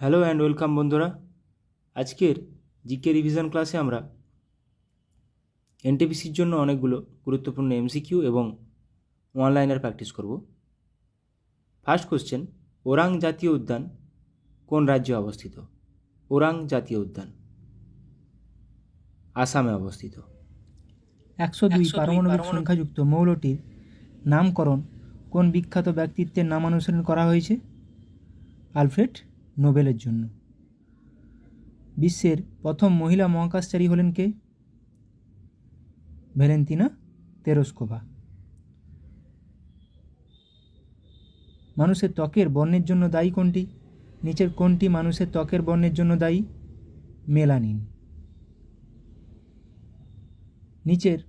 Hello and welcome বন্ধুরা। আজকের GK revision ক্লাসে আমরা এনটিপিসির জন্য অনেকগুলো গুরুত্বপূর্ণ এমসিকিউ এবং অনলাইনের প্র্যাকটিস করব। ফার্স্ট কোশ্চেন, ওরাং জাতীয় উদ্যান কোন রাজ্যে অবস্থিত? ওরাং জাতীয় উদ্যান আসামে অবস্থিত। 102 পারমাণবিক সংখ্যাযুক্ত মৌলটির নামকরণ কোন বিখ্যাত ব্যক্তিত্বের নামানুসারে করা হয়েছে? আলফ্রেড নোবেলের জন্য। বিশ্বের প্রথম মহিলা মহাকাশচারী হলেন কে? ভ্যালেন্তিনা তেরস্কোভা। মানুষের ত্বকের বর্ণের জন্য দায়ী কোনটি? নিচের কোনটি মানুষের ত্বকের বর্ণের জন্য দায়ী? মেলানিন। নিচের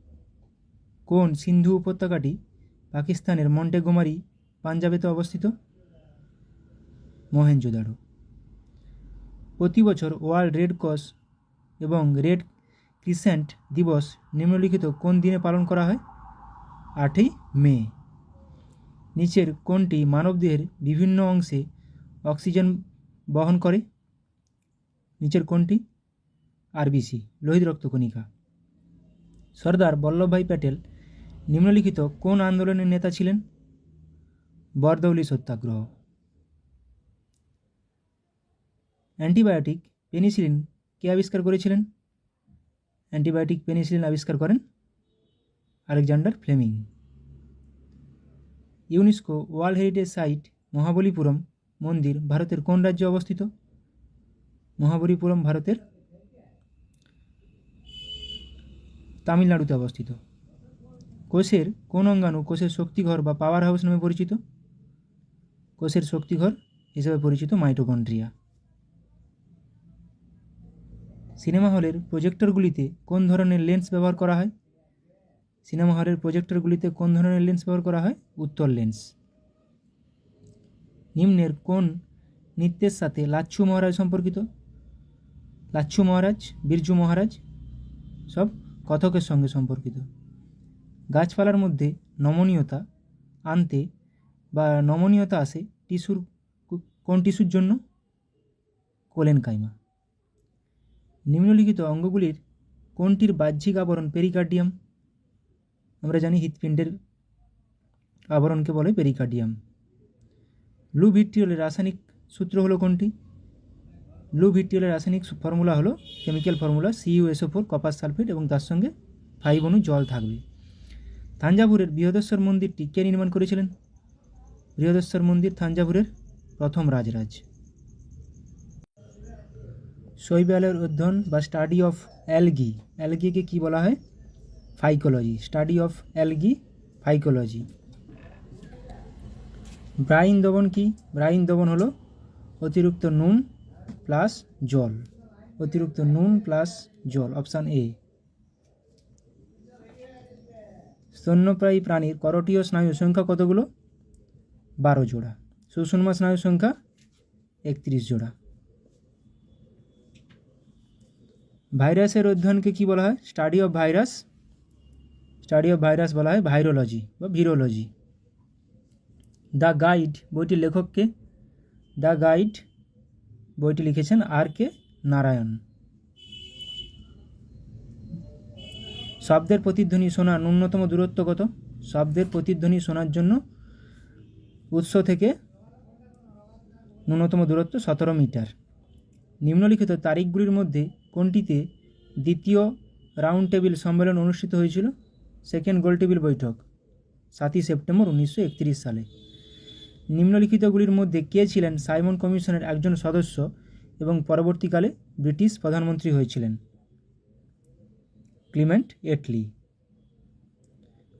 কোন সিন্ধু উপত্যকাটি পাকিস্তানের মন্টেগোমারি পাঞ্জাবেতে অবস্থিত? মহেঞ্জোদারো। প্রতি বছর ওয়ার্ল্ড রেড ক্রস এবং রেড ক্রিসেন্ট দিবস নিম্নলিখিত কোন দিনে পালন করা হয়? 8ই মে। নিচের কোনটি মানবদেহের বিভিন্ন অংশে অক্সিজেন বহন করে? নিচের কোনটি? আরবিসি, লোহিত রক্তকণিকা। সর্দার বল্লভভাই প্যাটেল নিম্নলিখিত কোন আন্দোলনের নেতা ছিলেন? বরদৌলি সত্যাগ্রহ। অ্যান্টিবায়োটিক পেনিসিলিন কে আবিষ্কার করেছিলেন? অ্যান্টিবায়োটিক পেনিসিলিন আবিষ্কার করেন Alexander Fleming. UNESCO world heritage site Mahabalipuram মন্দির ভারতের কোন রাজ্যে অবস্থিত? মহাবলীপুরম ভারতের তামিলনাড়ুতে অবস্থিত। কোষের কোন অঙ্গাণু কোষের শক্তিঘর বা পাওয়ার হাউস নামে পরিচিত? কোষের শক্তিঘর হিসেবে পরিচিত মাইটোকন্ড্রিয়া। সিনেমা হলের প্রজেক্টরগুলিতে কোন ধরনের লেন্স ব্যবহার করা হয়? সিনেমা হলের প্রজেক্টরগুলিতে কোন ধরনের লেন্স ব্যবহার করা হয়? উত্তল লেন্স। নিম্নের কোন নৃত্যের সাথে লাচ্ছু মহারাজ সম্পর্কিত? লাচ্ছু মহারাজ, বিরজু মহারাজ সব কথকের সঙ্গে সম্পর্কিত। গাছপালার মধ্যে নমনীয়তা আনতে বা নমনীয়তা আসে টিস্যুর কোন টিস্যুর জন্য? কোলেনকাইমা। নিম্নলিখিত অঙ্গগুলির কোনটির বাহ্যিক আবরণ পেরিকার্ডিয়াম? আমরা জানি হৃৎপিণ্ডের আবরণকে বলে পেরিকার্ডিয়াম। ব্লু ভিট্রিয়লের রাসায়নিক সূত্র হলো কোনটি? ব্লু ভিট্রিয়লের রাসায়নিক ফর্মুলা হলো chemical formula CuSO4 copper sulphate এবং তার সঙ্গে 5 অণু জল থাকবে। থাঞ্জাভুরের বৃহদেশ্বর মন্দিরটি কে নির্মাণ করেছিলেন? বৃহদেশ্বর মন্দির থাঞ্জাভুরের প্রথম রাজরাজ। শৈবালের অধ্যয়ন বা স্টাডি অফ অ্যালগি, অ্যালগিকে কী বলা হয়? Phycology, study of algae, phycology. Brine দ্রবণ কি? ব্রাইন দ্রবণ হলো অতিরিক্ত নুন প্লাস জল, অতিরিক্ত নুন প্লাস জল, অপশান এ। স্তন্যপ্রায়ী প্রাণীর করটীয় স্নায়ুর সংখ্যা কতগুলো? 12 জোড়া। সুষুম্না স্নায়ুর সংখ্যা 31 জোড়া। ভাইরাসের অধ্যয়নকে কি বলা হয়? Study of virus, study of virus বলা হয় ভাইরোলজি বা ভিরোলজি। দ্য গাইড বইটির লেখককে? দ্য গাইড বইটি লিখেছেন R.K. নারায়ণ। শব্দের প্রতিধ্বনি শোনার ন্যূনতম দূরত্ব কত? শব্দের প্রতিধ্বনি শোনার জন্য উৎস থেকে ন্যূনতম দূরত্ব 17 মিটার। নিম্নলিখিত তারিখগুলির মধ্যে কোনটিতে দ্বিতীয় রাউন্ড টেবিল সম্মেলন অনুষ্ঠিত হয়েছিল? সেকেন্ড গোল টেবিল বৈঠক 7ই সেপ্টেম্বর 1931 সালে। নিম্নলিখিতগুলির মধ্যে কে ছিলেন সাইমন কমিশনের একজন সদস্য এবং পরবর্তীকালে ব্রিটিশ প্রধানমন্ত্রী হয়েছিলেন? Clement Attlee.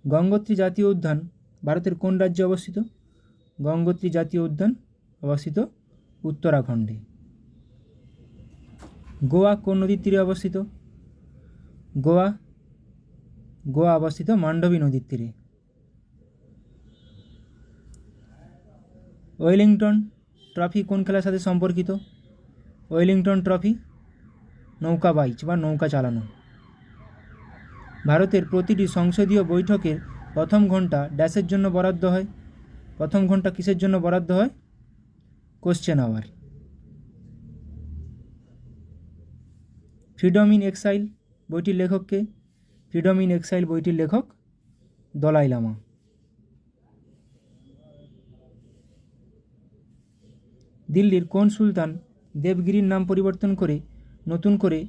গঙ্গোত্রী জাতীয় উদ্যান ভারতের কোন রাজ্যে অবস্থিত? গঙ্গোত্রী জাতীয় উদ্যান অবস্থিত উত্তরাখণ্ডে। গোয়া কোন নদীর তীরে অবস্থিত? গোয়া অবস্থিত মান্ডবী নদীর তীরে। ওয়েলিংটন ট্রফি কোন খেলার সাথে সম্পর্কিত? ওয়েলিংটন ট্রফি নৌকা বাইচ বা নৌকা চালানো। ভারতের প্রতিটি সংসদীয় বৈঠকের প্রথম ঘন্টা ড্যাশের জন্য বরাদ্দ হয়? প্রথম ঘন্টা কিসের জন্য বরাদ্দ হয়? Question hour. Freedom in exile বইটির লেখককে? ফ্রিডম ইন এক্সাইল বইটির লেখক দলাই লামা। দিল্লির কোন সুলতান দেবগিরির নাম পরিবর্তন করে নতুন করে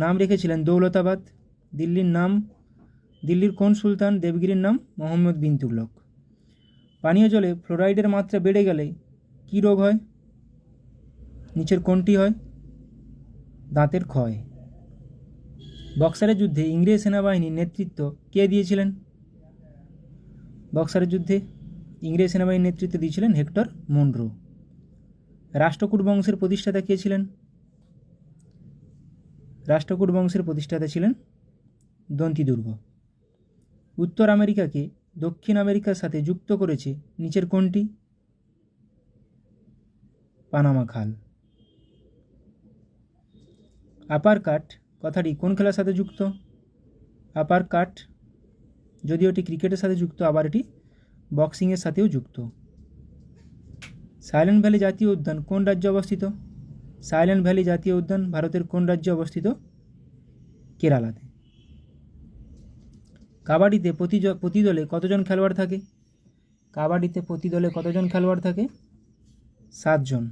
নাম রেখেছিলেন দৌলতাবাদ? দিল্লির কোন সুলতান দেবগিরির নাম মোহাম্মদ বিন তুগলক। পানীয় জলে ফ্লোরাইডের মাত্রা বেড়ে গেলে কী রোগ হয়? নিচের কোনটি হয়? দাঁতের ক্ষয়। বক্সারের যুদ্ধে ইংরেজ সেনাবাহিনীর নেতৃত্ব কে দিয়েছিলেন? বক্সারের যুদ্ধে ইংরেজ সেনাবাহিনীর নেতৃত্ব দিয়েছিলেন হেক্টর মনরো। রাষ্ট্রকূট বংশের প্রতিষ্ঠাতা কে ছিলেন? রাষ্ট্রকূট বংশের প্রতিষ্ঠাতা ছিলেন দন্তিদুর্গ। উত্তর আমেরিকাকে দক্ষিণ আমেরিকার সাথে যুক্ত করেছে নিচের কোনটি? পানামা খাল। আপার কাট কথাটি কোন খেলার সাথে যুক্ত? আপার কাট যদিও এটি ক্রিকেটের সাথে যুক্ত, আবার এটি বক্সিংয়ের সাথেও যুক্ত। সাইলেন্ট ভ্যালি জাতীয় উদ্যান কোন রাজ্যে অবস্থিত? সাইলেন্ট ভ্যালি জাতীয় উদ্যান ভারতের কোন রাজ্যে অবস্থিত? কেরালাতে। কাবাডিতে প্রতি দলে কতজন খেলোয়াড় থাকে? কাবাডিতে প্রতি দলে কতজন খেলোয়াড় থাকে? 7 জন।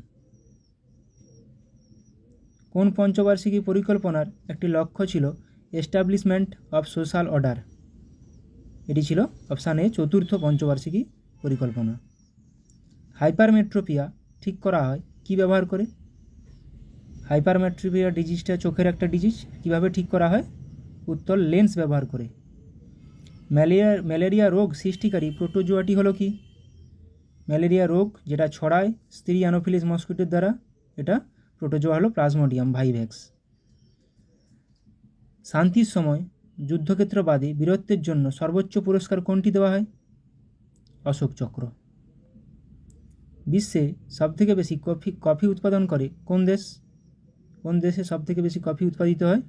কোন পঞ্চবার্ষিকী পরিকল্পনার একটি লক্ষ্য ছিল এস্টাবলিশমেন্ট অফ সোশ্যাল অর্ডার? এটি ছিল অপশান এ চতুর্থ পঞ্চবার্ষিকী পরিকল্পনা। হাইপারমেট্রোপিয়া ঠিক করা হয় কি ব্যবহার করে? হাইপারমেট্রোপিয়া ডিজিজটা চোখের একটা ডিজিজ, কিভাবে ঠিক করা হয়? উত্তর লেন্স ব্যবহার করে। ম্যালেরিয়া রোগ সৃষ্টিকারী প্রোটোজোয়াটি হলো কি? ম্যালেরিয়া রোগ যেটা ছড়ায় স্ত্রী অ্যানোফিলিস মস্কিটোর দ্বারা, এটা প্রোটোজোয়া হলো প্লাজমোডিয়াম ভাইভ্যাক্স। শান্তির সময় যুদ্ধক্ষেত্র বাদে বীরত্বের জন্য সর্বোচ্চ পুরস্কার কোনটি দেওয়া হয়? অশোক চক্র। বিশ্বে সবথেকে বেশি কফি উৎপাদন করে কোন দেশ? কোন দেশে সবথেকে বেশি কফি উৎপাদিত হয়?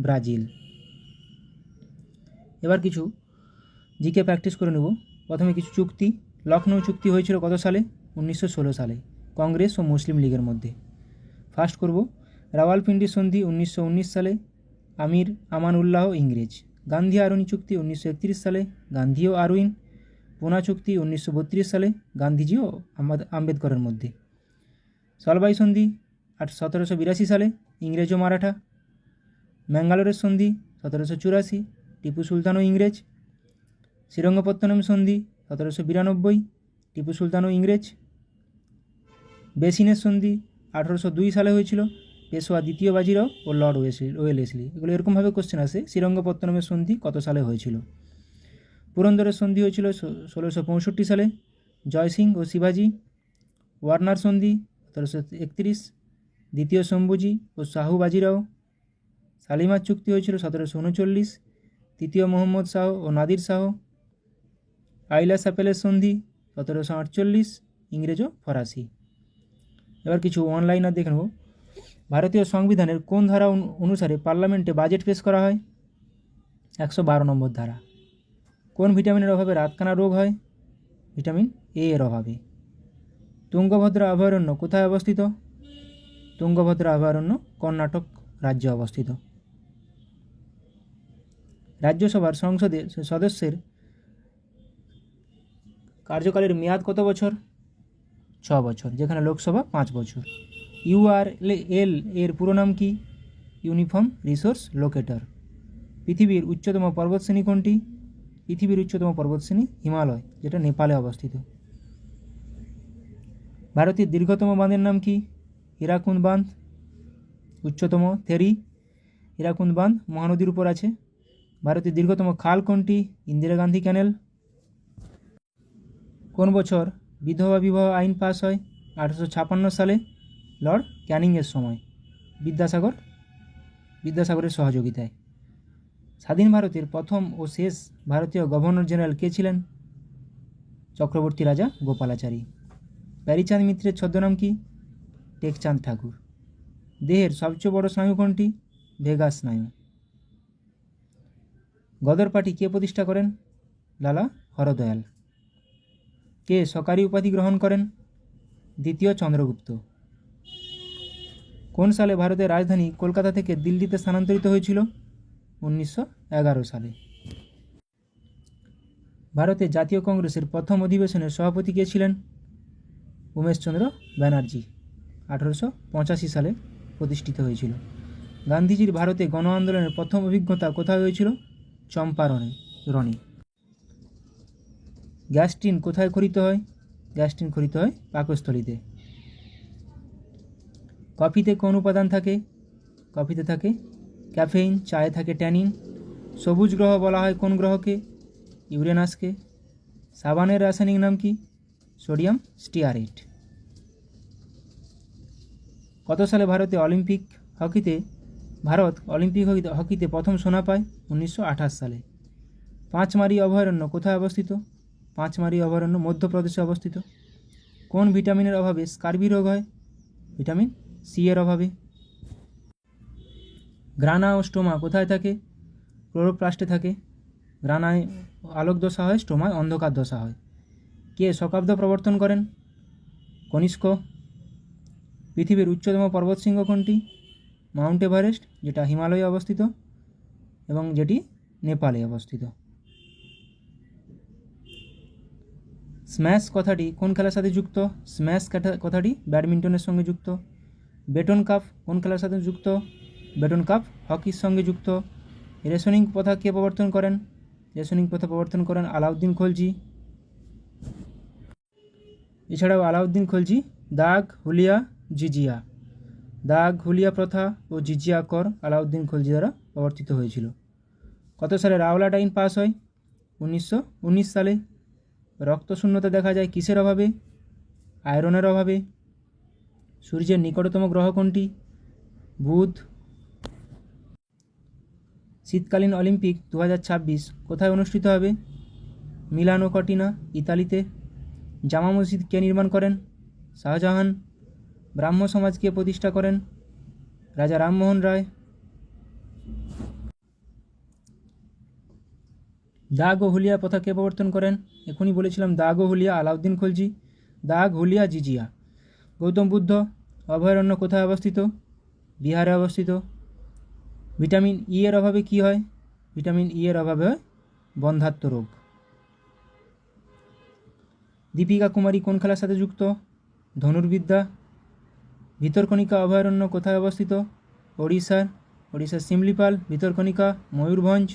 ব্রাজিল। এবার কিছু জিকে প্র্যাকটিস করে নেব। প্রথমে কিছু চুক্তি। লখনৌ চুক্তি হয়েছিল কত সালে? 1916 সালে, কংগ্রেস ও মুসলিম লীগের মধ্যে। ফার্স্ট করব রাওয়ালপিন্ডি সন্ধি 1919 সালে, আমির আমান উল্লাহ ইংরেজ। গান্ধী আরউইন চুক্তি 1931 সালে, গান্ধী ও আরউইন। পুনা চুক্তি 1932 সালে, গান্ধীজি ও আম্বেদকরের মধ্যে। সলবাই সন্ধি 1782 সালে, ইংরেজ ও মারাঠা। ম্যাঙ্গালোরের সন্ধি 1784, টিপু সুলতান ও ইংরেজ। শ্রীরঙ্গপত্তনম সন্ধি 1792, টিপু সুলতান ও ইংরেজ। বেসিনের সন্ধি 1802 সালে হয়েছিল, পেশোয়া দ্বিতীয় বাজিরাও ও লর্ড ওয়েলেসলি। এগুলো এরকমভাবে কোশ্চেন আসে, শ্রীরঙ্গপত্তনমের সন্ধি কত সালে হয়েছিল? পুরন্দরের সন্ধি হয়েছিল 1665 সালে, জয়সিং ও শিবাজি। ওয়ার্নার সন্ধি 1731, দ্বিতীয় শম্ভুজি ও শাহু বাজিরাও। শালিমার চুক্তি হয়েছিল 1739, তৃতীয় মোহাম্মদ শাহ ও নাদির শাহ। আইলা সাপেলের সন্ধি 1748, ইংরেজ ও ফরাসি। এবার কিছু অনলাইনার দেখে নেব। ভারতীয় সংবিধানের কোন ধারা অনুসারে পার্লামেন্টে বাজেট পেশ করা হয়? 112 নম্বর ধারা। কোন ভিটামিনের অভাবে রাতকানা রোগ হয়? ভিটামিন এ এর অভাবে। তুঙ্গভদ্রা অভয়ারণ্য কোথায় অবস্থিত? তুঙ্গভদ্রা অভয়ারণ্য কর্ণাটক রাজ্যে অবস্থিত। রাজ্যসভার সংসদের সদস্যের কার্যকালের মেয়াদ কত বছর? 6 বছর, যেখানে লোকসভা 5 বছর। ইউআরএল এর পুরো নাম কি? Uniform resource locator. পৃথিবীর উচ্চতম পর্বতশ্রেণী কোনটি? পৃথিবীর উচ্চতম পর্বতশ্রেণী হিমালয়, যেটা নেপালে অবস্থিত। ভারতের দীর্ঘতম বাঁধের নাম কি? হীরাকুন্দ বাঁধ। উচ্চতম থেরি। হীরাকুন্দ বাঁধ মহানদীর উপর আছে। ভারতের দীর্ঘতম খাল কোনটি? ইন্দিরা গান্ধী ক্যানেল। কোন বছর বিধবা বিবাহ আইন পাস হয়? 1856 সালে, লর্ড ক্যানিংয়ের সময়, বিদ্যাসাগরের সহযোগিতায়। স্বাধীন ভারতের প্রথম ও শেষ ভারতীয় গভর্নর জেনারেল কে ছিলেন? চক্রবর্তী রাজা গোপালাচারী। প্যারীচাঁদ মিত্রের ছদ্মনাম কি? টেকচাঁদ ঠাকুর। দেহের সবচেয়ে বড় স্নায়ু কোনটি? ভেগাস স্নায়ু। গদর পার্টি কে প্রতিষ্ঠা করেন? লালা হরদয়াল। কে সরকারি উপাধি গ্রহণ করেন? দ্বিতীয় চন্দ্রগুপ্ত। কোন সালে ভারতের রাজধানী কলকাতা থেকে দিল্লিতে স্থানান্তরিত হয়েছিল? 1911 সালে। ভারতের জাতীয় কংগ্রেসের প্রথম অধিবেশনের সভাপতি কে ছিলেন? উমেশচন্দ্র ব্যানার্জি। 1885 সালে প্রতিষ্ঠিত হয়েছিল। গান্ধীজির ভারতে গণ আন্দোলনের প্রথম অভিজ্ঞতা কোথায় হয়েছিল? চম্পারণে। গ্যাস্ট্রিন কোথায় খরিত হয়? গ্যাস্ট্রিন খরিত হয় পাকস্থলীতে। কফিতে কোন উপাদান থাকে? কফিতে থাকে ক্যাফেইন, চায়ে থাকে ট্যানিন। সবুজ গ্রহ বলা হয় কোন গ্রহকে? ইউরেনাসকে। সাবানের রাসায়নিক নাম কি? Sodium stearate. কত সালে ভারত অলিম্পিক হকিতে প্রথম সোনা পায়? 1928 সালে। পাঁচমারি অভয়ারণ্য কোথায় অবস্থিত? পাঁচমারি অভয়ারণ্য মধ্যপ্রদেশে অবস্থিত। কোন ভিটামিনের অভাবে স্কার্বি রোগ হয়? ভিটামিন সি এর অভাবে। গ্রানা ও স্টোমা কোথায় থাকে? ক্লোরোপ্লাস্টে থাকে। গ্রানায় আলোক দশা হয়, স্টোমায় অন্ধকার দশা হয়। কে শকাব্দ প্রবর্তন করেন? কনিষ্ক। পৃথিবীর উচ্চতম পর্বতশৃঙ্গ কোনটি? মাউন্ট এভারেস্ট, যেটা হিমালয়ে অবস্থিত এবং যেটি নেপালে অবস্থিত। স্ম্যাশ কথাটি কোন খেলার সাথে যুক্ত? স্ম্যাশ কথাটি ব্যাডমিন্টনের সঙ্গে যুক্ত। বেটন কাপ কোন খেলার সাথে যুক্ত? বেটন কাপ হকির সঙ্গে যুক্ত। রেশনিং প্রথা কে প্রবর্তন করেন? রেশনিং প্রথা প্রবর্তন করেন আলাউদ্দিন খলজি। এছাড়াও আলাউদ্দিন খলজি দাগ, হুলিয়া, জিজিয়া। দাগ, হুলিয়া প্রথা ও জিজিয়া কর আলাউদ্দিন খলজি দ্বারা প্রবর্তিত হয়েছিল। কত সালে রাওলাট আইন পাস হয়? 1919 সালে। রক্তশূন্যতা দেখা যায় কিসের অভাবে? আয়রনের অভাবে। সূর্যের নিকটতম গ্রহ কোনটি? বুধ। শীতকালীন অলিম্পিক 2026 কোথায় অনুষ্ঠিত হবে? মিলানো কর্টিনা, ইতালিতে। জামা মসজিদ কে নির্মাণ করেন? শাহজাহান। ব্রাহ্ম সমাজ কে প্রতিষ্ঠা করেন? রাজা রামমোহন রায়। দাগ ও হুলিয়া প্রথা কে প্রবর্তন করেন? এখনই বলেছিলাম দাগ ও হুলিয়া আলাউদ্দিন খলজি। দাগ, হুলিয়া, জিজিয়া। গৌতম বুদ্ধ অভয়ারণ্য কোথায় অবস্থিত? বিহারে অবস্থিত। ভিটামিন ই এর অভাবে কি হয়? ভিটামিন ই এর অভাবে হয় বন্ধ্যাত্ব রোগ। দীপিকা কুমারী কোন খেলার সাথে যুক্ত? ধনুর্বিদ্যা। ভিতরকণিকা অভয়ারণ্য কোথায় অবস্থিত? ওড়িশার সিমলিপাল, ভিতরকণিকা, ময়ূরভঞ্জ।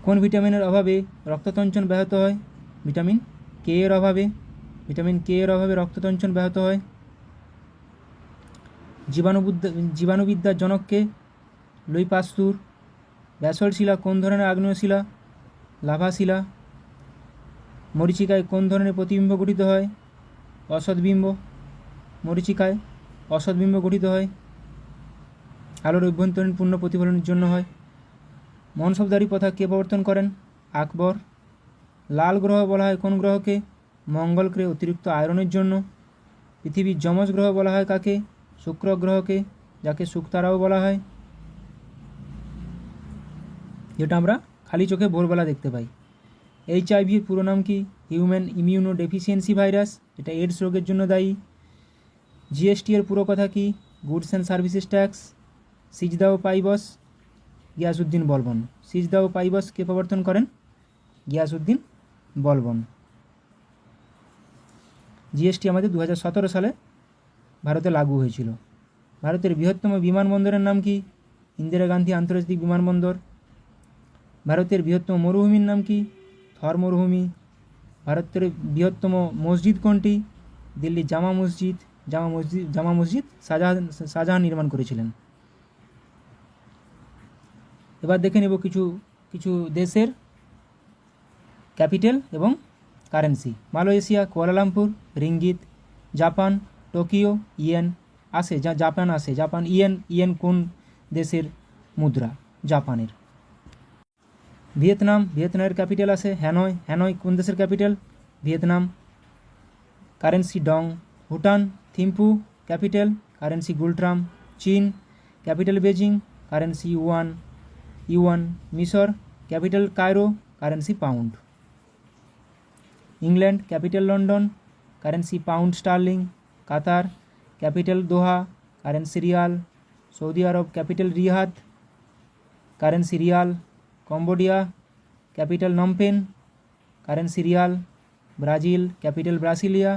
কোন ভিটামিনের অভাবে রক্ততঞ্চন ব্যাহত হয়? ভিটামিন কে এর অভাবে। ভিটামিন কে এর অভাবে রক্ততঞ্চন ব্যাহত হয়। জীবাণুবিদ্যার জনককে? লুই পাস্তুর। ব্যাসল্ট শিলা কোন ধরনের আগ্নেয় শিলা? লাভা শিলা। মরীচিকায় কোন ধরনের প্রতিবিম্ব গঠিত হয়? অসৎবিম্ব। মরীচিকায় অসৎবিম্ব গঠিত হয়। আলোর অভ্যন্তরীণ পূর্ণ প্রতিফলনের জন্য হয়। মনসবদারি প্রথা কে প্রবর্তন করেন? আকবর। লাল গ্রহ বলা হয় কোন গ্রহকে? মঙ্গল গ্রহে অতিরিক্ত আয়রনের জন্য। পৃথিবীর যমজ গ্রহ বলা হয় কাকে? শুক্র গ্রহকে, যাকে শুকতারাও বলা হয়, যেটা আমরা খালি চোখে ভোরবেলা দেখতে পাই। এইচআইভির পুরো নাম কি? হিউম্যান ইমিউনো ডেফিসিয়েন্সি ভাইরাস, এটা এডস রোগের জন্য দায়ী। জিএসটি এর পুরো কথা কি? Goods and services tax. সিজদা ও পাইবস, গিয়াসউদ্দিন বলবন। সিজদা ও পাইবস কে প্রবর্তন করেন? গিয়াসউদ্দিন বলবন। জিএসটি আমাদের 2017 সালে ভারতে লাগু হয়েছিল। ভারতের বৃহত্তম বিমানবন্দরের নাম কি? ইন্দিরা গান্ধী আন্তর্জাতিক বিমানবন্দর। ভারতের বৃহত্তম মরুভূমির নাম কি? থর মরুভূমি। ভারতের বৃহত্তম মসজিদ কোনটি? দিল্লি জামা মসজিদ শাহজাহান নির্মাণ করেছিলেন। এবার দেখে নেব কিছু দেশের ক্যাপিটাল এবং currency. Malaysia Kuala Lumpur, ringgit. Japan Tokyo, yen. Japan yen কোন দেশের মুদ্রা? জাপানের। ভিয়েতনামের ক্যাপিটাল আছে হ্যানয় কোন দেশের capital? Vietnam. Currency dong. Bhutan Thimphu, capital currency ngultrum. চীন ক্যাপিটাল বেজিং, কারেন্সি ইউয়ান। মিশর capital Cairo, currency pound. England capital London, currency pound sterling. Qatar capital Doha, currency riyal. সৌদি আরব capital Riyadh, currency riyal. Cambodia capital Phnom Penh, currency riyal. Brazil capital Brasilia,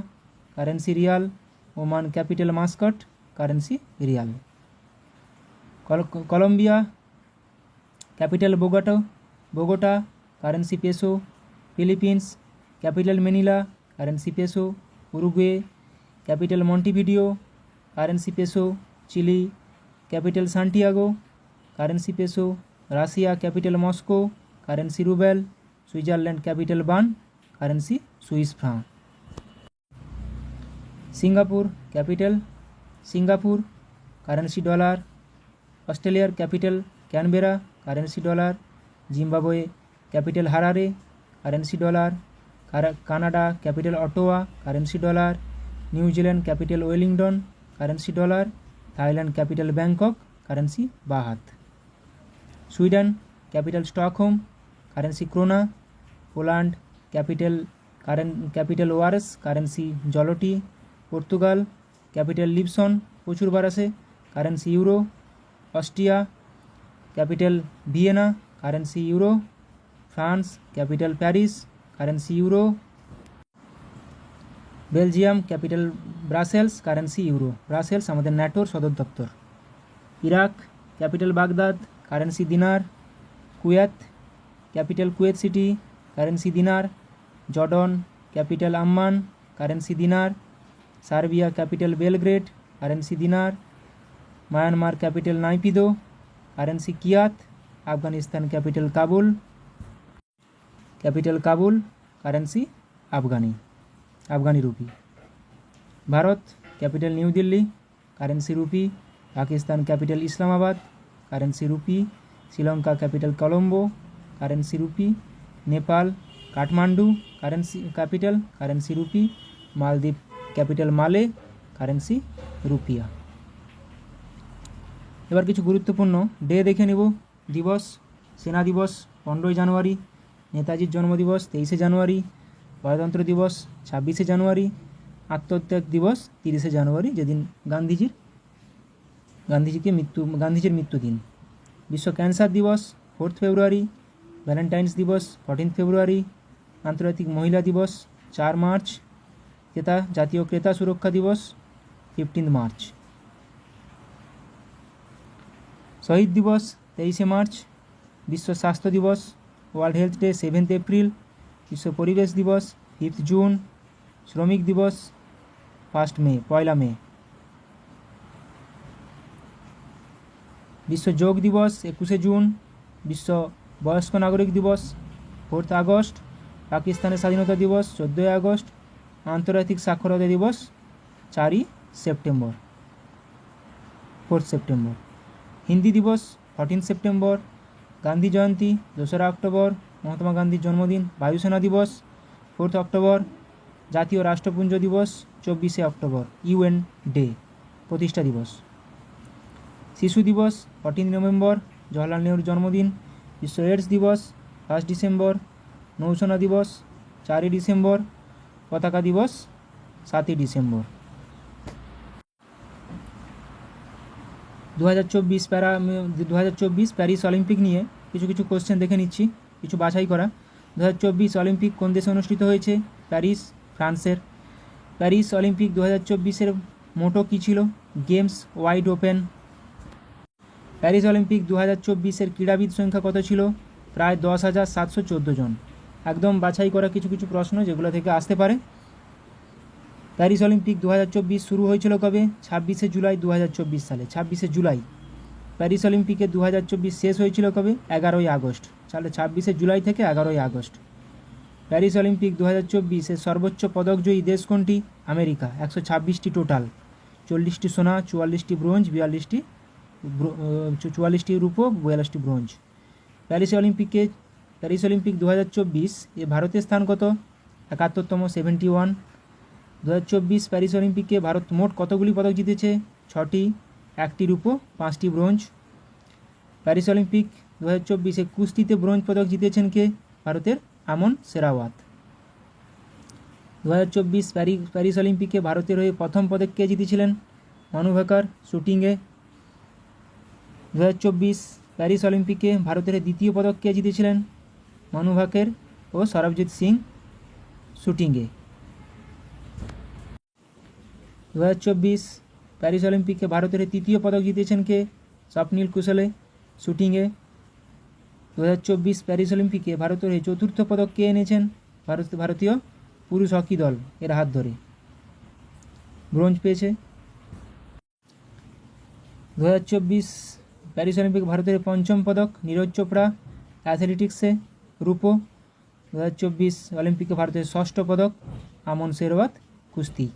currency riyal. Oman capital Muscat, currency riyal. Colombia capital Bogota, currency peso. Philippines capital Manila, currency peso. Uruguay capital Montevideo, currency peso. Chilli capital Santiago, currency peso. Russia capital Moscow, currency ruble. Switzerland capital Bern, currency Swiss franc. Singapore capital Singapore, currency dollar. অস্ট্রেলিয়ার capital Canberra, currency dollar. Zimbabwe capital Harare, currency dollar. Canada capital Ottawa, currency dollar. New Zealand capital Wellington, currency dollar. Thailand capital Bangkok, currency baht. Sweden capital Stockholm, currency krona. Poland capital Warsaw, currency zloty. Portugal capital Lisbon, প্রচুর বার আসে, currency euro. Austria capital Vienna, currency euro. France capital Paris, currency euro. Belgium capital Brussels, currency euro. Brussels আমাদের ন্যাটোর সদর দপ্তর। Iraq capital Baghdad, currency dinar. Kuwait capital Kuwait City, currency dinar. Jordan capital Amman, currency dinar. Serbia capital Belgrade, currency dinar. Myanmar capital Naypyidaw, currency kyat. Afghanistan capital Kabul, currency afghani rupee. Bharat capital New Delhi, currency rupee. Pakistan capital Islamabad, currency rupee. Sri Lanka capital Colombo, currency rupee. Nepal Kathmandu currency rupee. Maldives capital Male, currency রুপিয়া। এবার কিছু গুরুত্বপূর্ণ day দেখে নেব। দিবস: সেনা দিবস 15ই জানুয়ারি। নেতাজির জন্মদিবস 23শে জানুয়ারি। গণতন্ত্র দিবস 26শে জানুয়ারি। আত্মত্যাগ দিবস 30শে জানুয়ারি, যেদিন গান্ধীজির মৃত্যুদিন। বিশ্ব ক্যান্সার দিবস 4 ফেব্রুয়ারি। ভ্যালেন্টাইন্স দিবস 14 ফেব্রুয়ারি। আন্তর্জাতিক মহিলা দিবস 4 মার্চ। জাতীয় ক্রেতা সুরক্ষা দিবস 15 মার্চ। শহীদ দিবস 23শে মার্চ। বিশ্ব স্বাস্থ্য দিবস ওয়ার্ল্ড হেলথ ডে 7 এপ্রিল। বিশ্ব পরিবেশ দিবস 5 জুন। শ্রমিক দিবস 1 মে। বিশ্ব যোগ দিবস 21শে জুন। বিশ্ব বয়স্ক নাগরিক দিবস 4 আগস্ট। পাকিস্তানের স্বাধীনতা দিবস 14 আগস্ট। আন্তর্জাতিক সাক্ষরতা দিবস 4 সেপ্টেম্বর। হিন্দি দিবস 14 সেপ্টেম্বর। গান্ধী জয়ন্তী 2রা অক্টোবর, মহাত্মা গান্ধীর জন্মদিন। বায়ুসেনা দিবস 4 অক্টোবর। জাতীয় রাষ্ট্রপুঞ্জ দিবস 24শে অক্টোবর, ইউএন ডে, প্রতিষ্ঠা দিবস। শিশু দিবস 14 নভেম্বর, জওহরলাল নেহরুর জন্মদিন। বিশ্ব এইডস দিবস 1 ডিসেম্বর। নৌসেনা দিবস 4 ডিসেম্বর। পতাকা দিবস 7 ডিসেম্বর। 2024 প্যারিস অলিম্পিক নিয়ে কিছু কোশ্চেন দেখে নিচ্ছি, কিছু বাছাই করা। 2024 অলিম্পিক কোন দেশে অনুষ্ঠিত হয়েছে? প্যারিস, ফ্রান্সের। প্যারিস অলিম্পিক 2024-এর মোটো কী ছিল? Games wide open. Paris Olympic 2024-এর ক্রীড়াবিদ সংখ্যা কত ছিল? প্রায় 10,714 জন। একদম বাছাই করা কিছু প্রশ্ন যেগুলো থেকে আসতে পারে। প্যারিস অলিম্পিক 2024 শুরু হয়েছিল কবে? 26শে জুলাই 2024 সালে, 26শে জুলাই। প্যারিস অলিম্পিকে 2024 শেষ হয়েছিল কবে? 11ই আগস্ট। তাহলে 26শে জুলাই থেকে 11ই আগস্ট। প্যারিস অলিম্পিক 2024-এর সর্বোচ্চ পদকজয়ী দেশ কোনটি? আমেরিকা, 126টি টোটাল, 40টি সোনা, 44টি ব্রোঞ্জ, 44টি রূপো, 42টি ব্রোঞ্জ। প্যারিস অলিম্পিক 2024 এ ভারতের স্থান কত? 71তম, 71। 2024 প্যারিস অলিম্পিকে ভারত মোট কতগুলি পদক জিতেছে? 6টি, 1টি রূপো, 5টি ব্রোঞ্জ। প্যারিস অলিম্পিক 2024-এ কুস্তিতে ব্রোঞ্জ পদক জিতেছেন কে? ভারতের আমন সেরাওয়াত। 2024 প্যারিস অলিম্পিকে ভারতের হয়ে প্রথম পদক কে জিতেছিলেন? মানু ভাকার শুটিংয়ে। 2024 প্যারিস অলিম্পিকে ভারতের দ্বিতীয় পদক কে জিতেছিলেন? মানু ভাকের ও সরবজিৎ সিং শুটিংয়ে। 2024 প্যারিস অলিম্পিকে ভারতের তৃতীয় পদক জিতেছেন কে? স্বপ্নিল কুশলে শুটিংয়ে। 2024 প্যারিস অলিম্পিকে ভারতের চতুর্থ পদক কে এনেছেন? ভারতীয় পুরুষ হকি দল এর হাত ধরে ব্রোঞ্জ পেয়েছে। 2024 প্যারিস অলিম্পিক ভারতের পঞ্চম পদক নীরজ চোপড়া অ্যাথলেটিক্সে রূপো। 2024 অলিম্পিকে ভারতের ষষ্ঠ পদক আমন শেরওয়াত কুস্তি।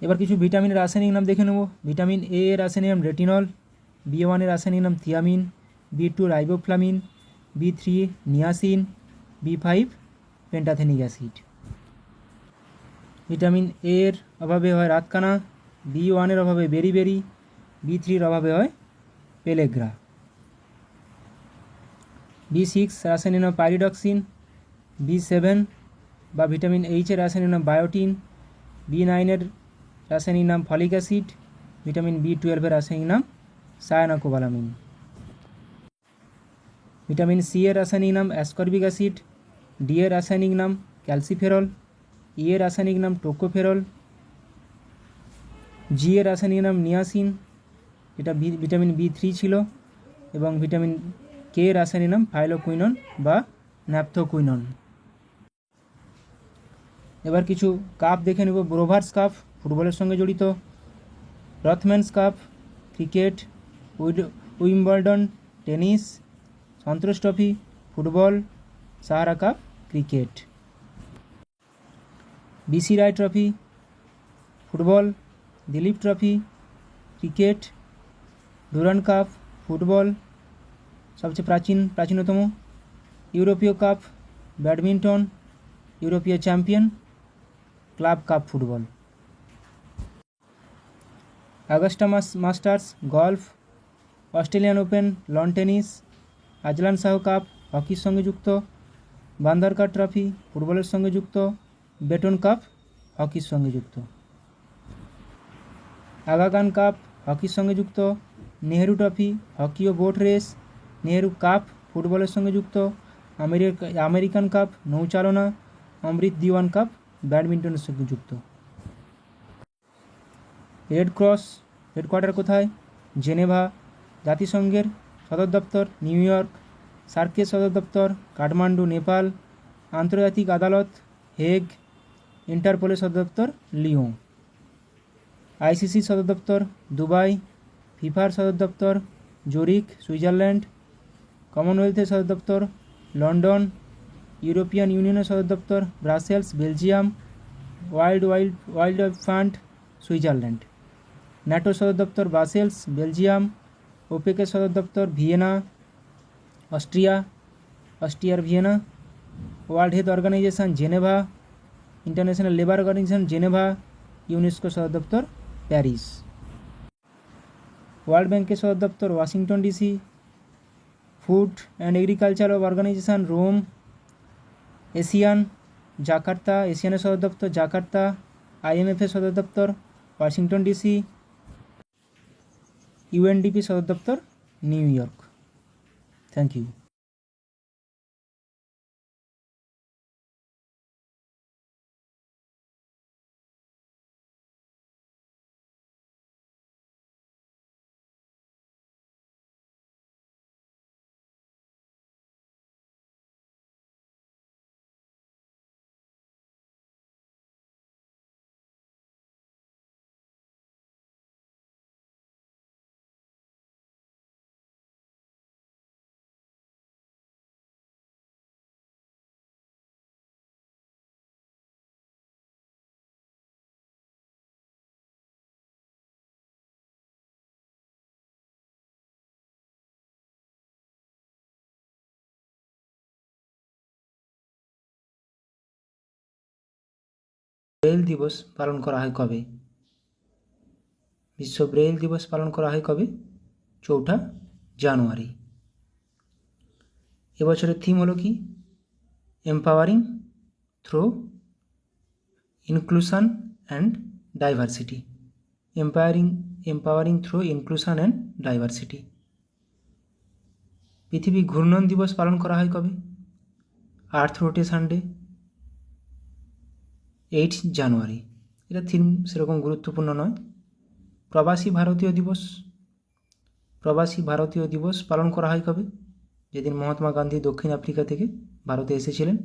এবার কিছু ভিটামিনের রাসায়নিক নাম দেখে নেব। ভিটামিন এ এর রাসায়নিক নাম রেটিনল, B1 এর রাসায়নিক নাম thiamine, B2 রাইবোফ্লামিন, B3 niacin, B5 পেন্টাথেনিক acid. Vitamin A এর অভাবে হয় রাতকানা, B1 এর অভাবে বেরিবেরি, B3 এর অভাবে হয় পেলেগ্রা। B6 রাসায়নিক নাম পাইরিডক্সিন, B7 বা ভিটামিন এইচ এর রাসায়নিক নাম বায়োটিন, B9 এর রাসায়নিক নাম ফলিক অ্যাসিড, ভিটামিন B12 এর রাসায়নিক নাম সায়ানোকোবালামিন। ভিটামিন সি এর রাসায়নিক নাম অ্যাসকর্বিক অ্যাসিড, ডি এর রাসায়নিক নাম ক্যালসিফেরল, ই এর রাসায়নিক নাম টোকোফেরল, জি এর রাসায়নিক নাম নিয়াসিন, এটা ভিটামিন B3 ছিল, এবং ভিটামিন কে এর রাসায়নিক নাম ফাইলোকুইনন বা ন্যাপথোকুইনন। এবার কিছু কাপ দেখে নেব। ব্রোভার্স কাপ ফুটবলের সঙ্গে জড়িত, Rothmans cup cricket, Wimbledon tennis, Santosh trophy football, Sahara cup cricket, BC Roy trophy football, Dilip trophy cricket, Durand cup football সবচেয়ে প্রাচীনতম, ইউরোপীয় কাপ ব্যাডমিন্টন, ইউরোপীয় champion club cup football, Augusta Masters golf, Australian open lawn tennis, Azlan Shah cup হকির সঙ্গে যুক্ত, বান্দারকার trophy ফুটবলের সঙ্গে যুক্ত, বেটন কাপ হকির সঙ্গে যুক্ত, আগা খান কাপ হকির সঙ্গে যুক্ত, নেহেরু ট্রফি হকি ও বোট রেস, নেহেরু কাপ ফুটবলের সঙ্গে যুক্ত, আমেরিকান কাপ নৌচালনা, অমৃত দিওয়ান কাপ ব্যাডমিন্টনের সঙ্গে যুক্ত। রেড ক্রস হেডকোয়ার্টার কোথায়? জেনেভা। জাতিসংঘের সদর দপ্তর নিউ ইয়র্ক। সার্কের সদর দপ্তর কাঠমান্ডু নেপাল। আন্তর্জাতিক আদালত হেগ। ইন্টারপোলের সদর দপ্তর লিওঁ। আইসিসির সদর দপ্তর দুবাই। ফিফার সদর দপ্তর জুরিখ সুইজারল্যান্ড। কমনওয়েলথের সদর দপ্তর লন্ডন। ইউরোপিয়ান ইউনিয়নের সদর দপ্তর Brussels Belgium. World life fund Switzerland. ন্যাটোর সদর দপ্তর ব্রাসেলস বেলজিয়াম। ওপেকের সদর দপ্তর ভিয়েনা অস্ট্রিয়ার Vienna. World health organization Geneva. International labour organization Geneva. UNESCO সদর দপ্তর প্যারিস। ওয়ার্ল্ড ব্যাংকের সদর দপ্তর Washington DC. Food and agriculture organization Rome. এশিয়ানের সদর দপ্তর জাকার্তা। IMF-এর সদর দপ্তর ওয়াশিংটন ডিসি। UNDP সদর দপ্তর New York. Thank you. Braille দিবস পালন করা হয় কবে? বিশ্ব ব্রেইল দিবস পালন করা হয় কবে? 4 জানুয়ারি। এবছরের থিম হলো কি? Empowering through inclusion and diversity, empowering through inclusion and diversity. পৃথিবী ঘূর্ণন দিবস পালন করা হয় কবে? আর্থ রোটেশন ডে, 8 জানুয়ারি। এটা থিম সেরকম গুরুত্বপূর্ণ নয়। প্রবাসী ভারতীয় দিবস পালন করা হয় কবে? যেদিন মহাত্মা গান্ধী দক্ষিণ আফ্রিকা থেকে ভারতে এসেছিলেন,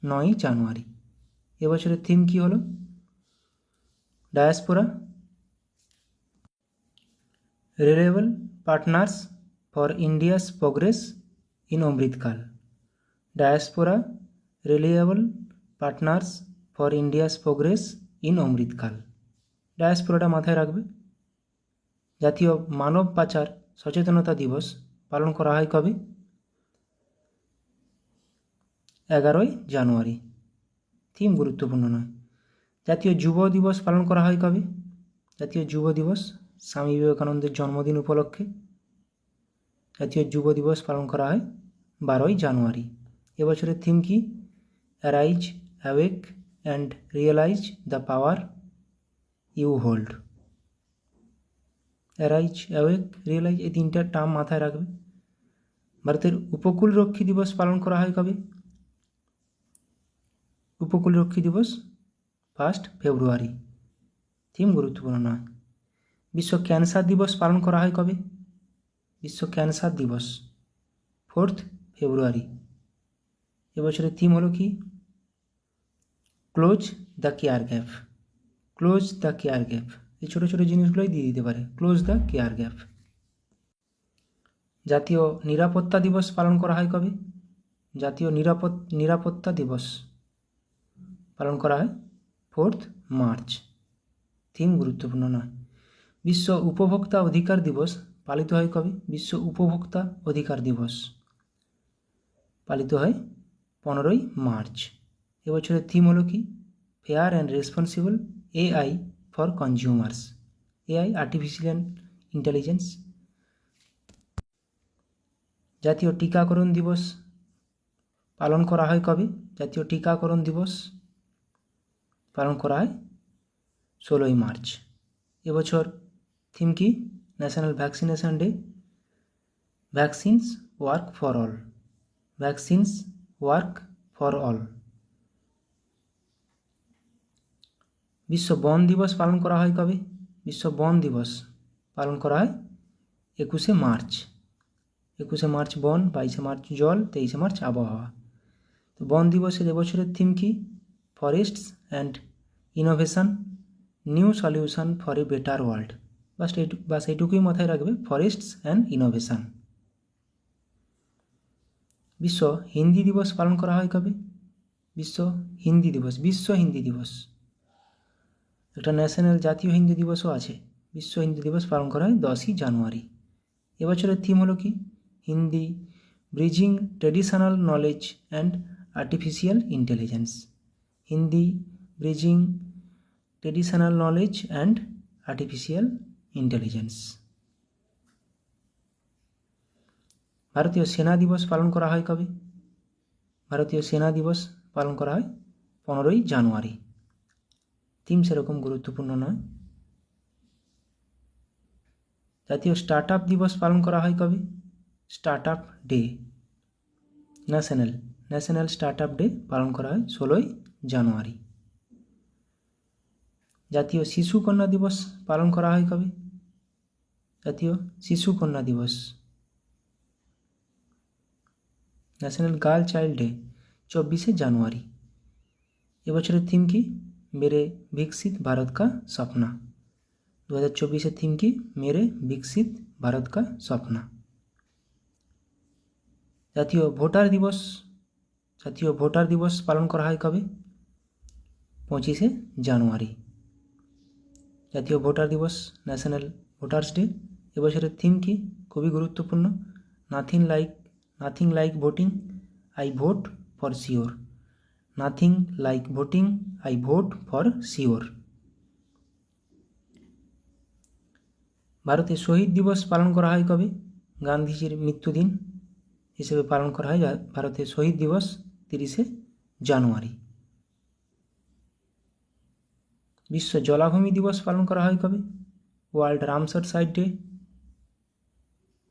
9 জানুয়ারি। এবছরের থিম কি হলো? Diaspora, reliable partners for India's progress in Amrit Kaal. Diaspora, reliable partners for India's progress in Amrit Kaal. ডায়াসপোরাটা মাথায় রাখবে। জাতীয় মানব পাচার সচেতনতা দিবস পালন করা হয় কবে? 11 জানুয়ারি। থিম গুরুত্বপূর্ণ নয়। জাতীয় যুব দিবস পালন করা হয় কবে? জাতীয় যুব দিবস স্বামী বিবেকানন্দের জন্মদিন উপলক্ষে জাতীয় যুব দিবস পালন করা হয় 12 জানুয়ারি। এবছরের থিম কি? Arise, awake and realise the power you hold. Arise, awake, realise, এই তিনটা টার্ম মাথায় রাখবে। ভারতের উপকূলরক্ষী দিবস পালন করা হয় কবে? উপকূলরক্ষী দিবস 1 ফেব্রুয়ারি। থিম গুরুত্বপূর্ণ নয়। বিশ্ব ক্যান্সার দিবস পালন করা হয় কবে? বিশ্ব ক্যান্সার দিবস 4 ফেব্রুয়ারি। এবছরের থিম হলো কি? Close the care gap. Close the care gap, এই ছোটো ছোটো জিনিসগুলোই দিয়ে দিতে পারে। Close the care gap. জাতীয় নিরাপত্তা দিবস পালন করা হয় কবে? জাতীয় নিরাপত্তা দিবস পালন করা হয় 4 মার্চ। থিম গুরুত্বপূর্ণ নয়। বিশ্ব উপভোক্তা অধিকার দিবস পালিত হয় কবে? বিশ্ব উপভোক্তা অধিকার দিবস পালিত হয় 15 মার্চ। এবছরের থিম হলো কি? Fair and responsible AI for consumers. AI, artificial intelligence. জাতীয় টিকাকরণ দিবস পালন করা হয় কবে? জাতীয় টিকাকরণ দিবস পালন করা হয় 16 মার্চ। এবছর থিম কি? National vaccination day, vaccines work for all. Vaccines work for all. বিশ্ব বন দিবস পালন করা হয় কবে? বিশ্ব বন দিবস পালন করা হয় 21 মার্চ। 21 মার্চ বন, 22 মার্চ জল, 23 মার্চ আবহাওয়া। তো বন দিবসের এবছরের থিম কি? Forests and innovation, new solution for a better world. বাস এইটুকুই মাথায় রাখবে, ফরেস্টস অ্যান্ড ইনোভেশন। বিশ্ব হিন্দি দিবস পালন করা হয় কবে? বিশ্ব হিন্দি দিবস, বিশ্ব হিন্দি দিবস। একটা ন্যাশনাল জাতীয় হিন্দি দিবসও আছে। বিশ্ব হিন্দি দিবস পালন করা হয় 10 জানুয়ারি। এবছরের থিম হলো কি? Hindi bridging traditional knowledge and artificial intelligence. Hindi bridging traditional knowledge and artificial intelligence. ভারতীয় সেনা দিবস পালন করা হয় কবে? ভারতীয় সেনা দিবস পালন করা হয় 15 জানুয়ারি। থিম সেরকম গুরুত্বপূর্ণ নয়। জাতীয় স্টার্ট আপ দিবস পালন করা হয় কবে? Start up day, national start up day পালন করা হয় 16 জানুয়ারি। জাতীয় শিশু কন্যা দিবস পালন করা হয় কবে? জাতীয় শিশু কন্যা দিবস, ন্যাশনাল গার্ল চাইল্ড ডে 24 জানুয়ারি। এবছরের থিম কি? মেরে বিকশিত ভারত কা স্বপ্না। 2024 থিম কি? মেরে বিকশিত ভারত কা স্বপ্না। জাতীয় ভোটার দিবস পালন করা হয় কবে? 25 জানুয়ারি। জাতীয় ভোটার দিবস, ন্যাশনাল ভোটার্স ডে। এবছরের থিম কি? খুবই গুরুত্বপূর্ণ, nothing like voting, I vote for sure. Nothing like voting, I vote for sure. ভারতে শহীদ দিবস পালন করা হয় কবে? গান্ধীজির মৃত্যুদিন হিসেবে পালন করা হয় ভারতের শহীদ দিবস 30 জানুয়ারি। বিশ্ব জলাভূমি দিবস পালন করা হয় কবে? World Ramsar site day,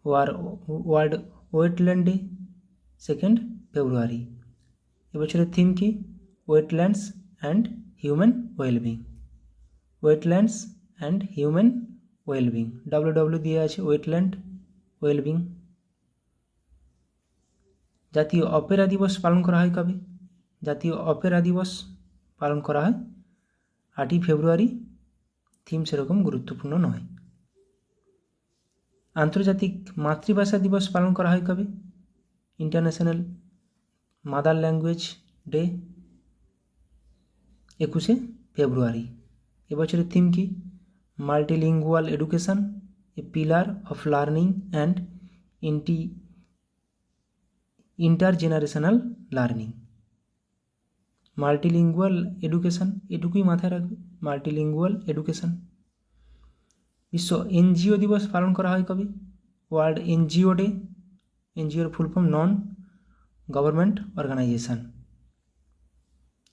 world wetland day, 2 February. এবছরের থিম কি? Wetlands and human wellbeing. Wetlands and human wellbeing, WW দিয়ে আছে, ওয়েটল্যান্ড ওয়েলবিং। জাতীয় অপেরা দিবস পালন করা হয় কবে? জাতীয় অপেরা দিবস পালন করা হয় 8ই ফেব্রুয়ারি। থিম সেরকম গুরুত্বপূর্ণ নয়। আন্তর্জাতিক মাতৃভাষা দিবস পালন করা হয় কবে? ইন্টারন্যাশনাল মাদার ল্যাঙ্গুয়েজ ডে, 21শে ফেব্রুয়ারি। এবছরের থিম কি? Multilingual education, a pillar of learning and intergenerational learning. Multilingual education, এটুকুই মাথায় রাখবে, মাল্টিলিঙ্গুয়াল এডুকেশন। বিশ্ব এনজিও দিবস পালন করা হয় কবে? ওয়ার্ল্ড এনজিও ডে, এনজিওর full form non government organization,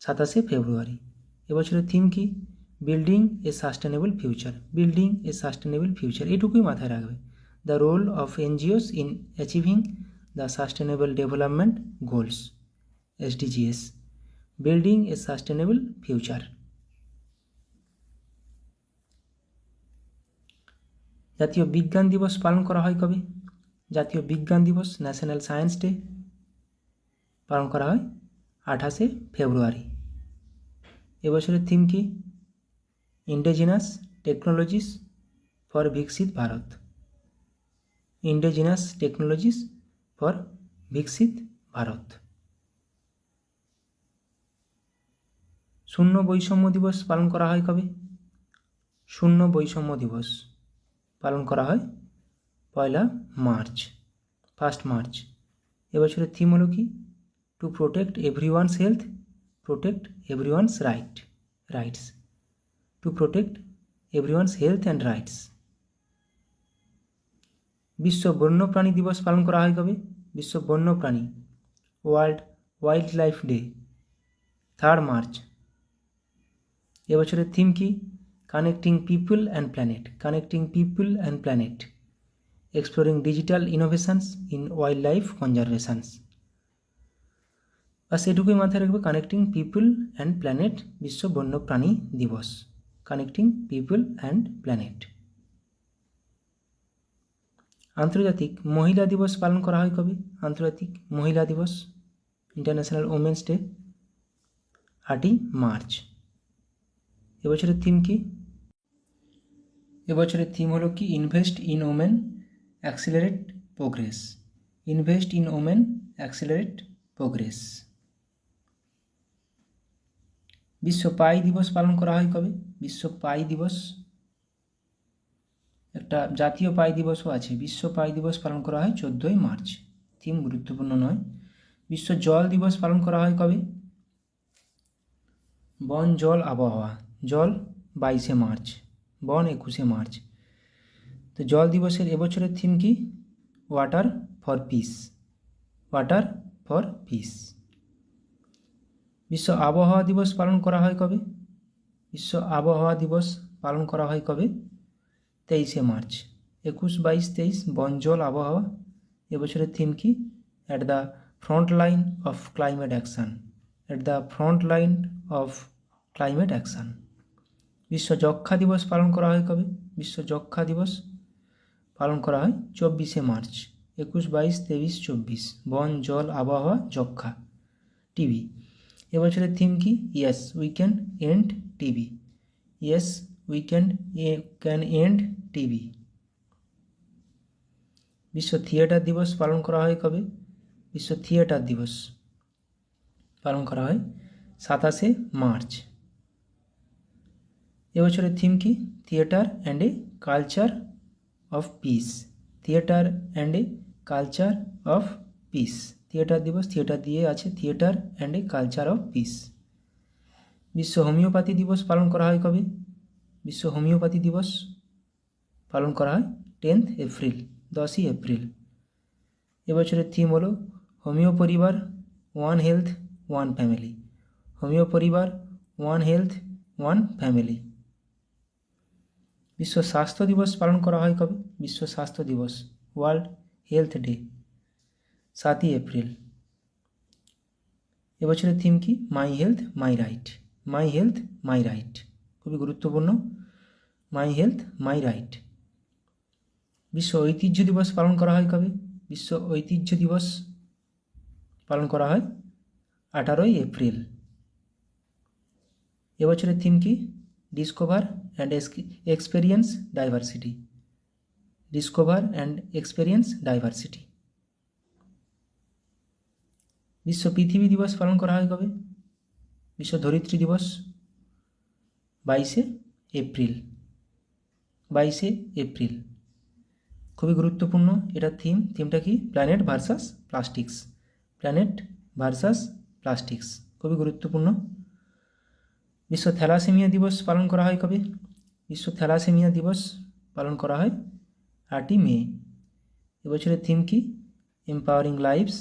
27শে ফেব্রুয়ারি। এবছরের থিম কি? Building a sustainable future, building a sustainable future, এটুকুই মাথায় রাখবে। The role of NGOs in achieving the sustainable development goals, SDGs, building a sustainable future. জাতীয় বিজ্ঞান দিবস পালন করা হয় কবে? জাতীয় বিজ্ঞান দিবস, ন্যাশনাল সায়েন্স ডে, পালন করা হয় 28শে ফেব্রুয়ারি। এবছরের থিম কি? ইন্ডিজিনাস টেকনোলজিস ফর বিকশিত ভারত, ইন্ডিজিনাস টেকনোলজিস ফর বিকশিত ভারত। শূন্য বৈষম্য দিবস পালন করা হয় কবে? শূন্য বৈষম্য দিবস পালন করা হয় 1 মার্চ, 1 মার্চ। এবছরের থিম হলো কি? To protect everyone's health, protect everyone's rights, to protect everyone's health and rights. বিশ্ব বন্যপ্রাণী দিবস পালন করা হয় কবে? বিশ্ব বন্যপ্রাণী, ওয়ার্ল্ড ওয়াইল্ড লাইফ ডে, 3 মার্চ। এবছরের থিম কি? Connecting people and planet, connecting people and planet, exploring digital innovations in wildlife conservations. বাস এটুকুই মাথায় রাখবে, কানেক্টিং পিপল অ্যান্ড প্ল্যানেট, বিশ্ব বন্যপ্রাণী দিবস, কানেক্টিং পিপল অ্যান্ড প্ল্যানেট। আন্তর্জাতিক মহিলা দিবস পালন করা হয় কবে? আন্তর্জাতিক মহিলা দিবস, ইন্টারন্যাশনাল ওমেন্স ডে, 8ই মার্চ। এবছরের থিম কি? এবছরের থিম হলো কি? Invest in women accelerate progress, invest in women accelerate progress. বিশ্ব পাই দিবস পালন করা হয় কবে? বিশ্ব পাই দিবস, একটা জাতীয় পাই দিবসও আছে, বিশ্ব পাই দিবস পালন করা হয় 14ই মার্চ। থিম গুরুত্বপূর্ণ নয়। বিশ্ব জল দিবস পালন করা হয় কবে? বন জল আবহাওয়া, জল 22শে মার্চ, বন 21শে মার্চ। তো জল দিবসের এবছরের থিম কি? Water for piece, water for piece. বিশ্ব আবহাওয়া দিবস পালন করা হয় কবে? বিশ্ব আবহাওয়া দিবস পালন করা হয় কবে? 23শে মার্চ, 21, 22, 23, বন জল আবহাওয়া। এবছরের থিম কি? At the front line of climate action, at the front line of climate action. বিশ্ব যক্ষা দিবস পালন করা হয় কবে? বিশ্ব যক্ষা দিবস পালন করা হয় 24শে মার্চ, 21, 22, 23, 24, বন জল আবহাওয়া যক্ষা, টিবি। এবছরের থিম কি? Yes we can end TB, yes we can end TB. বিশ্ব থিয়েটার দিবস পালন করা হয় কবে? বিশ্ব থিয়েটার দিবস পালন করা হয় 27শে মার্চ। এবছরের থিম কি? Theatre and a culture of piece, theatre and a culture of piece. Theatre দিবস, থিয়েটার দিয়ে আছে, theatre and a culture of piece. বিশ্ব হোমিওপ্যাথি দিবস পালন করা হয় কবে? বিশ্ব হোমিওপ্যাথি দিবস পালন করা হয় 10 এপ্রিল, 10ই এপ্রিল। এবছরের থিম হলো হোমিও পরিবার, one health one family, homeo পরিবার, ওয়ান হেলথ ওয়ান ফ্যামিলি। বিশ্ব স্বাস্থ্য দিবস পালন করা হয় কবে? বিশ্ব স্বাস্থ্য দিবস, ওয়ার্ল্ড হেলথ ডে, 7ই এপ্রিল। এবছরের থিম কি? My health my right. My health my right, খুবই গুরুত্বপূর্ণ। My health my right. বিশ্ব ঐতিহ্য দিবস পালন করা হয় কবে? বিশ্ব ঐতিহ্য দিবস পালন করা হয় 18ই এপ্রিল। এবছরের থিম কি? Discover and experience diversity. Discover and experience diversity. বিশ্ব পৃথিবী দিবস পালন করা হয় কবে? বিশ্ব ধরিত্রী দিবস 22শে এপ্রিল। 22শে এপ্রিল, খুবই গুরুত্বপূর্ণ এটা থিমটা কি? Planet versus plastics. Planet versus plastics, খুবই গুরুত্বপূর্ণ। বিশ্ব থ্যালাসেমিয়া দিবস পালন করা হয় কবে? বিশ্ব থ্যালাসেমিয়া দিবস পালন করা হয় 8ই মে। এবছরের থিম কি? Empowering lives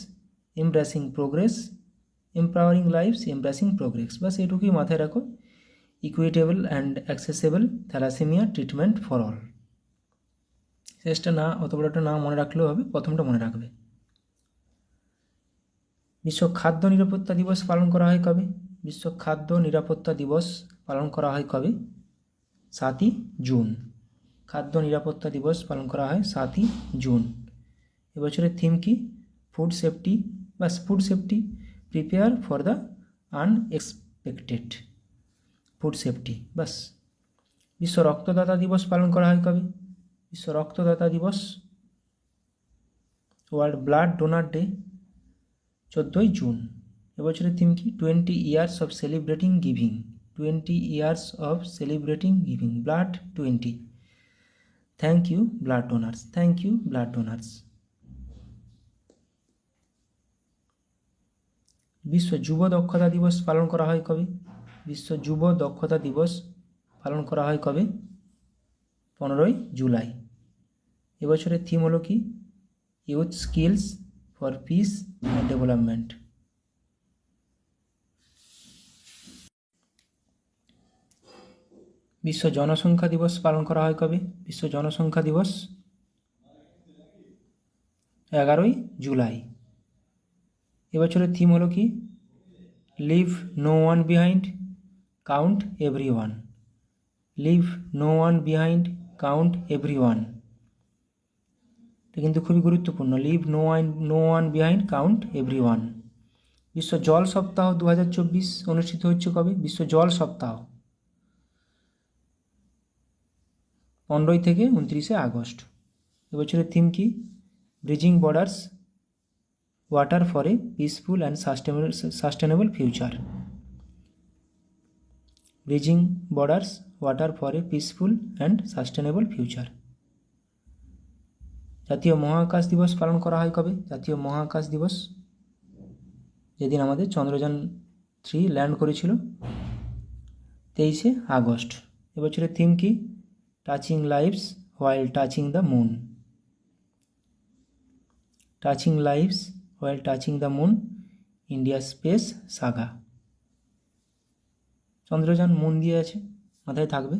embracing progress. Empowering lives embracing progress, বাস এটুকুই মাথায় রাখো। Equitable and accessible thalassemia treatment for all. শেষটা না, অত বড়টা না মনে রাখলেও হবে, প্রথমটা মনে রাখবে। বিশ্ব খাদ্য নিরাপত্তা দিবস পালন করা হয় কবে? বিশ্ব খাদ্য নিরাপত্তা দিবস পালন করা হয় কবে? 7ই জুন। খাদ্য নিরাপত্তা দিবস পালন করা হয় 7ই জুন। এবছরের থিম কি? ফুড সেফটি, বাস food safety, prepare for the unexpected. Food safety, বাস। বিশ্ব রক্তদাতা দিবস পালন করা হয় কবে? বিশ্ব রক্তদাতা দিবস, ওয়ার্ল্ড ব্লাড ডোনার ডে, 14ই জুন। এবছরের থিম কি? 20 years of celebrating giving. 20 years of celebrating giving, blood 20। Thank you blood donors, thank you blood donors. বিশ্ব যুব দক্ষতা দিবস পালন করা হয় কবে? বিশ্ব যুব দক্ষতা দিবস পালন করা হয় কবে? 15ই জুলাই। এবছরের থিম হলো কি? Youth skills for piece and development. বিশ্ব জনসংখ্যা দিবস পালন করা হয় কবে? বিশ্ব জনসংখ্যা দিবস 11ই জুলাই। এবছরের থিম হলো কি? Leave no one behind, count every one. Leave no one behind, count every one, এটা কিন্তু খুবই গুরুত্বপূর্ণ। Leave no one behind, count every one. বিশ্ব জল সপ্তাহ 2024 অনুষ্ঠিত হচ্ছে কবে? বিশ্ব জল সপ্তাহ 15 থেকে 29শে আগস্ট। এবছরের থিম কি? Bridging borders, water for a peaceful and sustainable future. Bridging borders, water for a peaceful and sustainable future. জাতীয় মহাকাশ দিবস পালন করা হয় কবে? জাতীয় মহাকাশ দিবস, যেদিন আমাদের চন্দ্রযান 3 ল্যান্ড করেছিল, 23শে আগস্ট। এবছরের থিম কি? Touching lives while touching the moon. Touching lives while touching the moon, India space Saga. Chandrayaan moon দিয়ে আছে, মাথায় থাকবে।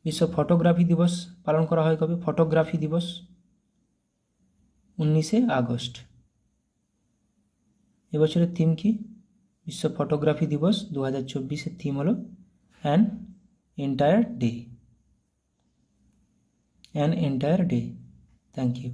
বিশ্ব ফটোগ্রাফি দিবস পালন করা হয় কবে? ফটোগ্রাফি দিবস 19শে আগস্ট। এবছরের থিম কি? বিশ্ব ফটোগ্রাফি দিবস 2024-এর থিম হলো an entire day. An entire day. Thank you.